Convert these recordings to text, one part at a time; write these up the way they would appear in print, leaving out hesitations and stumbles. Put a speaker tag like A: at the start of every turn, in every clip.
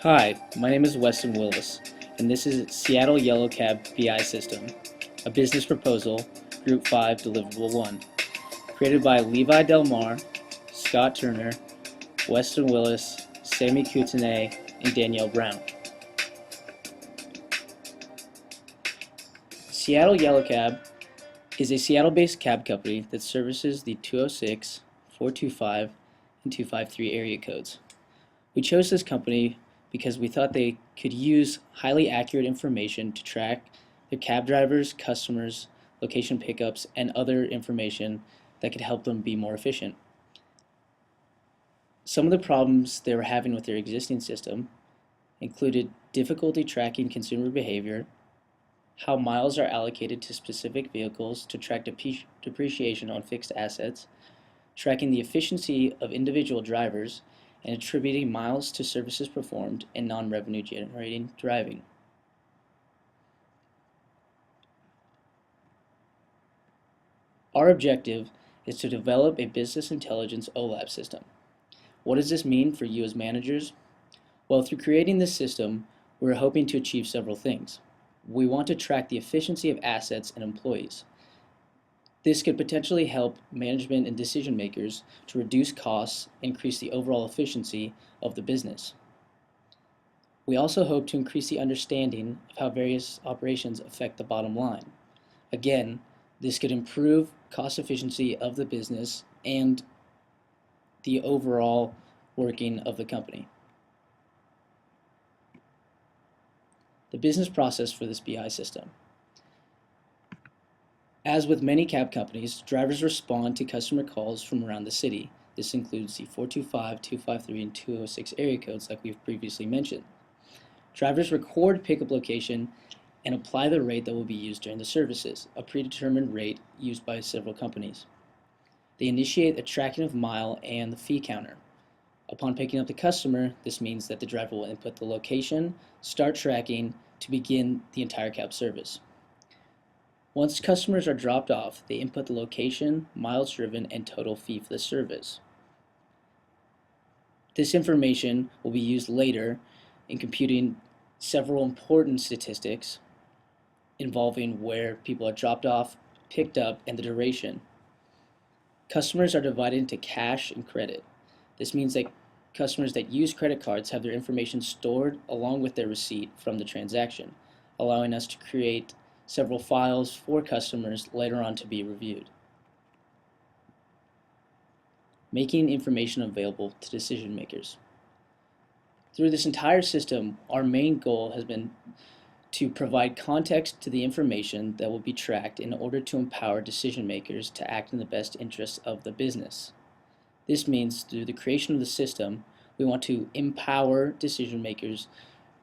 A: Hi, my name is Weston Willis, and this is Seattle Yellow Cab BI System, a business proposal, Group 5 Deliverable 1, created by Levi Delmar, Scott Turner, Weston Willis, Sammy Kootenay, and Danielle Brown. Seattle Yellow Cab is a Seattle-based cab company that services the 206, 425, and 253 area codes. We chose this company because we thought they could use highly accurate information to track their cab drivers, customers, location pickups, and other information that could help them be more efficient. Some of the problems they were having with their existing system included difficulty tracking consumer behavior, how miles are allocated to specific vehicles to track depreciation on fixed assets, tracking the efficiency of individual drivers, and attributing miles to services performed and non-revenue generating driving. Our objective is to develop a business intelligence OLAP system. What does this mean for you as managers? Well, through creating this system, we're hoping to achieve several things. We want to track the efficiency of assets and employees. This could potentially help management and decision makers to reduce costs, increase the overall efficiency of the business. We also hope to increase the understanding of how various operations affect the bottom line. Again, this could improve cost efficiency of the business and the overall working of the company. The business process for this BI system. As with many cab companies, drivers respond to customer calls from around the city. This includes the 425, 253, and 206 area codes like we've previously mentioned. Drivers record pickup location and apply the rate that will be used during the services, a predetermined rate used by several companies. They initiate a tracking of mile and the fee counter. Upon picking up the customer, this means that the driver will input the location, start tracking to begin the entire cab service. Once customers are dropped off, they input the location, miles driven, and total fee for the service. This information will be used later in computing several important statistics involving where people are dropped off, picked up, and the duration. Customers are divided into cash and credit. This means that customers that use credit cards have their information stored along with their receipt from the transaction, allowing us to create several files for customers later on to be reviewed. Making information available to decision makers. Through this entire system, our main goal has been to provide context to the information that will be tracked in order to empower decision makers to act in the best interests of the business. This means through the creation of the system, we want to empower decision makers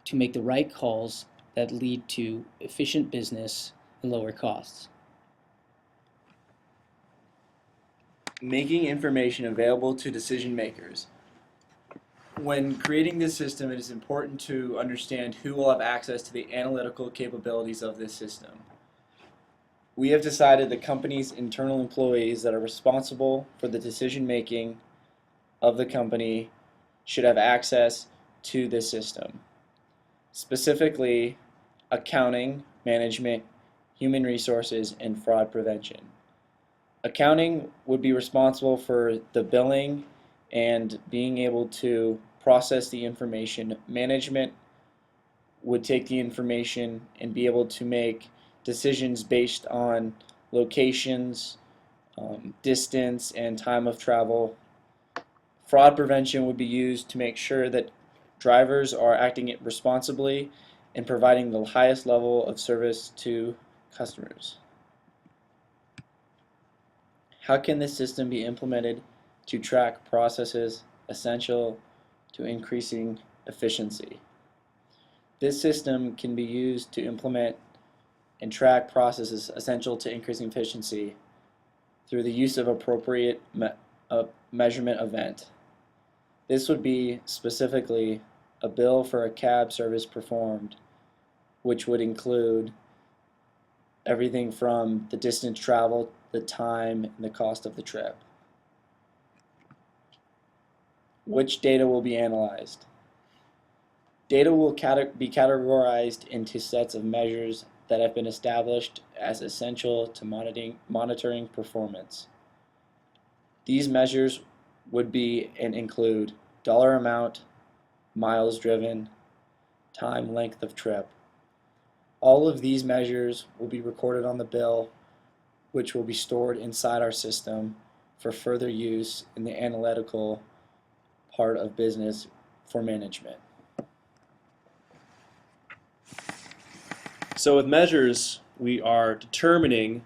A: to make the right calls that lead to efficient business and lower costs.
B: Making information available to decision makers. When creating this system, it is important to understand who will have access to the analytical capabilities of this system. We have decided the company's internal employees that are responsible for the decision making of the company should have access to this system. Specifically, accounting, management, human resources, and fraud prevention. Accounting would be responsible for the billing and being able to process the information. Management would take the information and be able to make decisions based on locations, distance, and time of travel. Fraud prevention would be used to make sure that drivers are acting responsibly and providing the highest level of service to customers. How can this system be implemented to track processes essential to increasing efficiency? This system can be used to implement and track processes essential to increasing efficiency through the use of appropriate measurement event. This would be specifically a bill for a cab service performed, which would include everything from the distance traveled, the time, and the cost of the trip. Which data will be analyzed? Data will be categorized into sets of measures that have been established as essential to monitoring performance. These measures would be and include dollar amount, miles driven, time length of trip. All of these measures will be recorded on the bill, which will be stored inside our system for further use in the analytical part of business for management.
C: So with measures, we are determining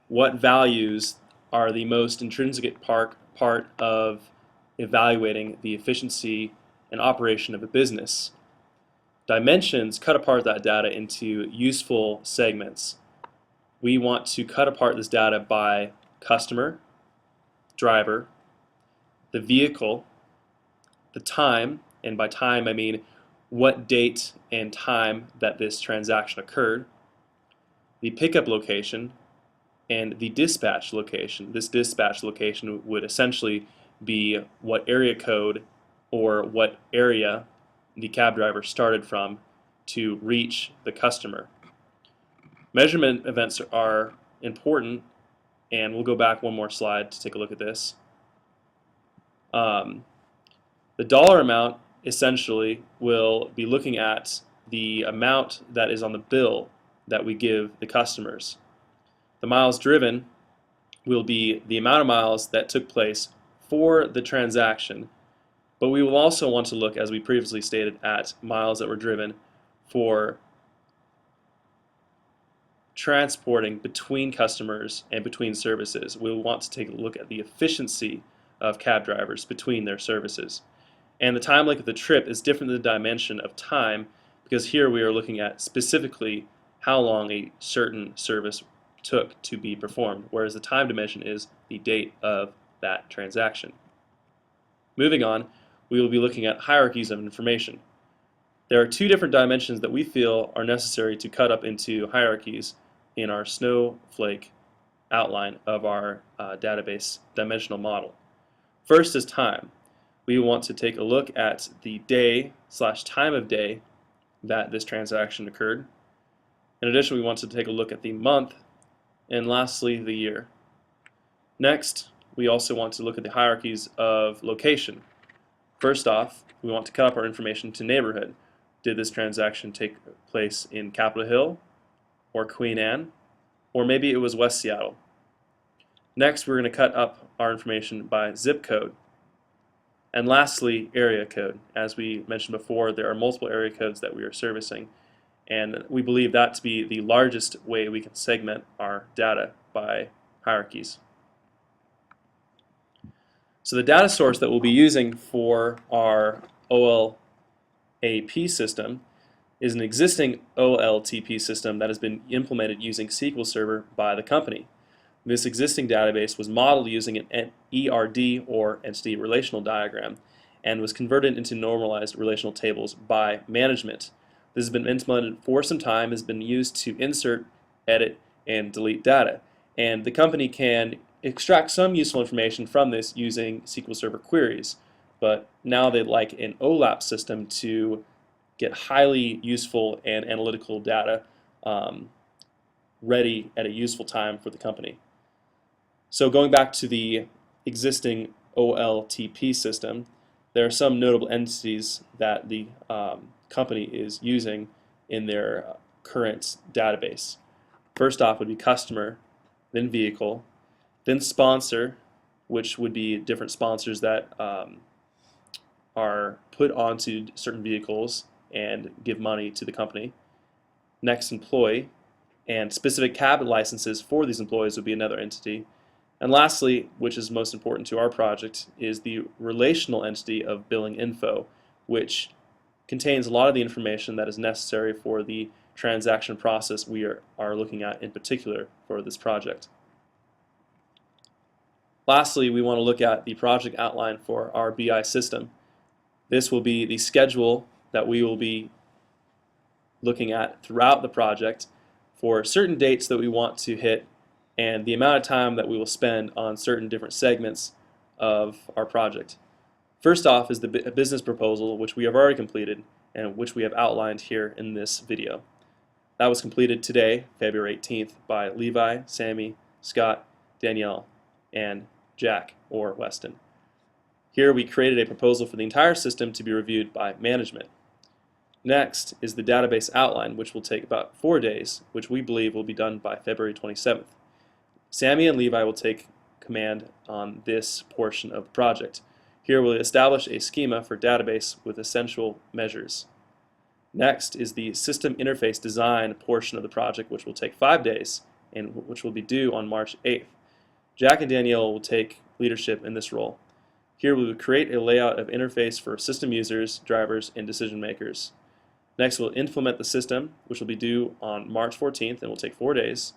C: what values are the most intrinsic part of evaluating the efficiency and operation of a business. Dimensions cut apart that data into useful segments. We want to cut apart this data by customer, driver, the vehicle, the time, and by time I mean what date and time that this transaction occurred, the pickup location, and the dispatch location. This dispatch location would essentially be what area code or what area the cab driver started from to reach the customer. Measurement events are important, and we'll go back one more slide to take a look at this. The dollar amount essentially will be looking at the amount that is on the bill that we give the customers. The miles driven will be the amount of miles that took place for the transaction, but we will also want to look, as we previously stated, at miles that were driven for transporting between customers and between services. We'll want to take a look at the efficiency of cab drivers between their services. And the time length of the trip is different than the dimension of time, because here we are looking at specifically how long a certain service took to be performed, whereas the time dimension is the date of that transaction. Moving on, we will be looking at hierarchies of information. There are two different dimensions that we feel are necessary to cut up into hierarchies in our snowflake outline of our database dimensional model. First is time. We want to take a look at the day/time of day that this transaction occurred. In addition, we want to take a look at the month, and lastly, the year. Next, we also want to look at the hierarchies of location. First off, we want to cut up our information to neighborhood. Did this transaction take place in Capitol Hill or Queen Anne, or maybe it was West Seattle? Next, we're going to cut up our information by zip code. And lastly, area code. As we mentioned before, there are multiple area codes that we are servicing, and we believe that to be the largest way we can segment our data by hierarchies. So the data source that we'll be using for our OLAP system is an existing OLTP system that has been implemented using SQL Server by the company. This existing database was modeled using an ERD, or Entity Relational Diagram, and was converted into normalized relational tables by management. This has been implemented for some time, has been used to insert, edit, and delete data. And the company can extract some useful information from this using SQL Server queries, but now they'd like an OLAP system to get highly useful and analytical data ready at a useful time for the company. So going back to the existing OLTP system, there are some notable entities that the company is using in their current database. First off would be customer, then vehicle, then sponsor, which would be different sponsors that are put onto certain vehicles and give money to the company. Next, employee, and specific cab licenses for these employees would be another entity. And lastly, which is most important to our project, is the relational entity of billing info, which contains a lot of the information that is necessary for the transaction process we are looking at in particular for this project. Lastly, we want to look at the project outline for our BI system. This will be the schedule that we will be looking at throughout the project for certain dates that we want to hit and the amount of time that we will spend on certain different segments of our project. First off is the business proposal, which we have already completed and which we have outlined here in this video. That was completed today, February 18th, by Levi, Sammy, Scott, Danielle, and Jack or Weston. Here we created a proposal for the entire system to be reviewed by management. Next is the database outline, which will take about 4 days, which we believe will be done by February 27th. Sammy and Levi will take command on this portion of the project. Here we'll establish a schema for database with essential measures. Next is the system interface design portion of the project, which will take 5 days and which will be due on March 8th. Jack and Danielle will take leadership in this role. Here we will create a layout of interface for system users, drivers, and decision makers. Next we'll implement the system, which will be due on March 14th and will take 4 days.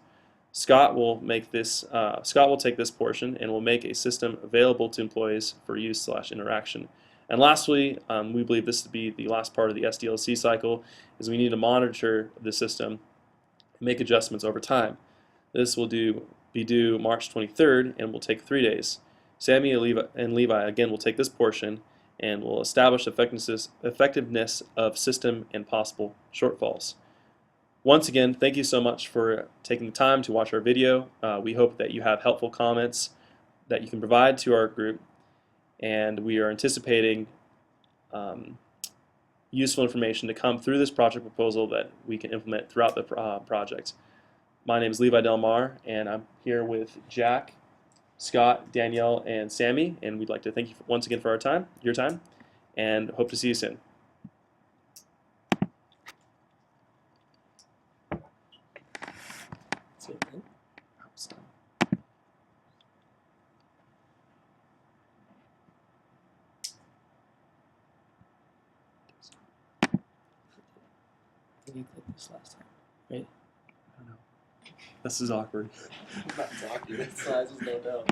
C: Scott will take this portion and will make a system available to employees for use/interaction. And lastly, we believe this to be the last part of the SDLC cycle, is we need to monitor the system and make adjustments over time. This will be due March 23rd and will take 3 days. Sammy and Levi again will take this portion and will establish effectiveness of system and possible shortfalls. Once again, thank you so much for taking the time to watch our video. We hope that you have helpful comments that you can provide to our group, and we are anticipating useful information to come through this project proposal that we can implement throughout the project. My name is Levi Del Mar, and I'm here with Jack, Scott, Danielle, and Sammy, and we'd like to thank you once again for your time, and hope to see you soon.
A: You clicked this last time, right?
C: I don't know. This is awkward.
B: I'm not talking. That's why I just don't know.